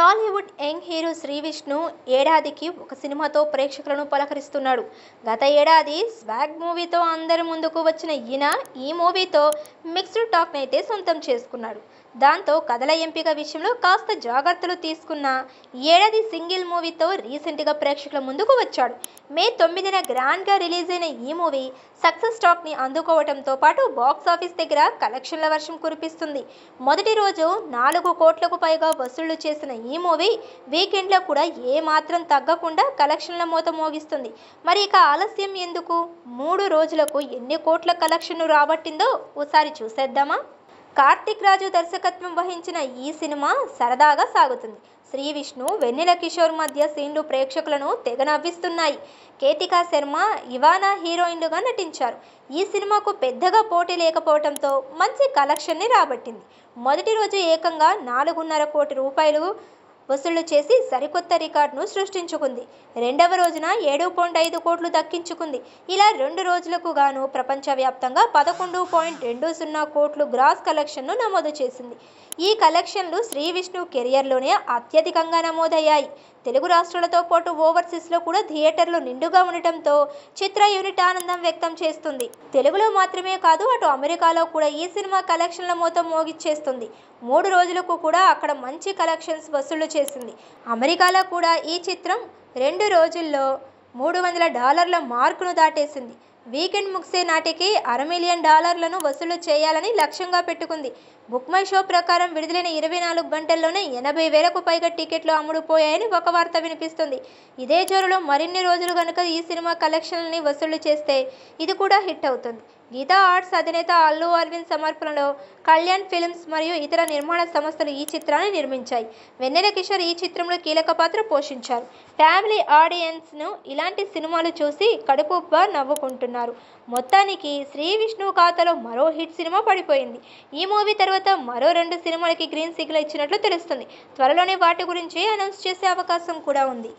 Tollywood young hero Shri Vishnu ఏడాదికి ఒక సినిమాతో ప్రేక్షకులను పలకరిస్తున్నాడు. గత ఏడాది స్వాగ్ మూవీతో అందరి ముందుకు వచ్చిన ఈయన ఈ మూవీతో మిక్స్డ్ టాక్నైతే సొంతం చేసుకున్నాడు. దాంతో కథల ఎంపిక విషయంలో కాస్త జాగ్రత్తలు తీసుకున్న ఏడాది సింగిల్ మూవీతో రీసెంట్గా ప్రేక్షకుల ముందుకు వచ్చాడు. మే 9న గ్రాండ్గా రిలీజ్ అయిన ఈ మూవీ సక్సెస్ టాక్ని అందుకోవడంతో పాటు బాక్సాఫీస్ దగ్గర కలెక్షన్ల వర్షం కురిపిస్తుంది. మొదటి రోజు 4 కోట్లకు పైగా వసూళ్లు చేసిన ఈ మూవీ వీకెండ్లో కూడా ఏమాత్రం తగ్గకుండా కలెక్షన్ల మోత మోగిస్తుంది. మరి ఇక ఆలస్యం ఎందుకు? 3 రోజులకు ఎన్ని కోట్ల కలెక్షన్ను రాబట్టిందో ఓసారి చూసేద్దామా? కార్తిక్ రాజు దర్శకత్వం వహించిన ఈ సినిమా సరదాగా సాగుతుంది. శ్రీ విష్ణు, వెన్నెల కిషోర్ మధ్య సీన్లు ప్రేక్షకులను తెగ నవ్విస్తున్నాయి. కేతికా శర్మ, ఇవానా హీరోయిన్లుగా నటించారు. ఈ సినిమాకు పెద్దగా పోటీ లేకపోవడంతో మంచి కలెక్షన్ని రాబట్టింది. మొదటి రోజు ఏకంగా 4.5 కోటి రూపాయలు వసూళ్లు చేసి సరికొత్త రికార్డును సృష్టించుకుంది. రెండవ రోజున 7.5 కోట్లు దక్కించుకుంది. ఇలా 2 రోజులకు గాను ప్రపంచవ్యాప్తంగా 11.20 కోట్లు గ్రాస్ కలెక్షన్ను నమోదు చేసింది. ఈ కలెక్షన్లు శ్రీ విష్ణు కెరియర్లోనే అత్యధికంగా నమోదయ్యాయి. తెలుగు రాష్ట్రాలతో పాటు ఓవర్సీస్లో కూడా థియేటర్లు నిండుగా ఉండటంతో చిత్ర యూనిట్ ఆనందం వ్యక్తం చేస్తుంది. తెలుగులో మాత్రమే కాదు, అటు అమెరికాలో కూడా ఈ సినిమా కలెక్షన్ల మొత్తం మోగిచ్చేస్తుంది. 3 రోజులకు కూడా అక్కడ మంచి కలెక్షన్స్ వసూళ్లు చేసింది. అమెరికాలో కూడా ఈ చిత్రం 2 రోజుల్లో $300 మార్కును దాటేసింది. వీకెండ్ ముగిసే నాటికి $500,000 వసూలు చేయాలని లక్ష్యంగా పెట్టుకుంది. బుక్ మై షో ప్రకారం విడుదలైన 24 గంటల్లోనే 80,000కు పైగా టికెట్లు అమ్ముడుపోయాయని ఒక వార్త వినిపిస్తుంది. ఇదే జోరులో మరిన్ని రోజులు కనుక ఈ సినిమా కలెక్షన్లని వసూలు చేస్తే ఇది కూడా హిట్ అవుతుంది. గీతా ఆర్ట్స్ అధినేత అల్లు అరవింద్ సమర్పణలో కళ్యాణ్ ఫిల్మ్స్ మరియు ఇతర నిర్మాణ సంస్థలు ఈ చిత్రాన్ని నిర్మించాయి. వెన్నెల కిషోర్ ఈ చిత్రంలో కీలక పాత్ర పోషించారు. ఫ్యామిలీ ఆడియన్స్ను ఇలాంటి సినిమాలు చూసి కడుపుబ్బా నవ్వుకుంటున్నారు. మొత్తానికి శ్రీ విష్ణు ఖాతాలో మరో హిట్ సినిమా పడిపోయింది. ఈ మూవీ తర్వాత మరో 2 సినిమాలకి గ్రీన్ సిగ్నల్ ఇచ్చినట్లు తెలుస్తుంది. త్వరలోనే వాటి గురించి అనౌన్స్ చేసే అవకాశం కూడా ఉంది.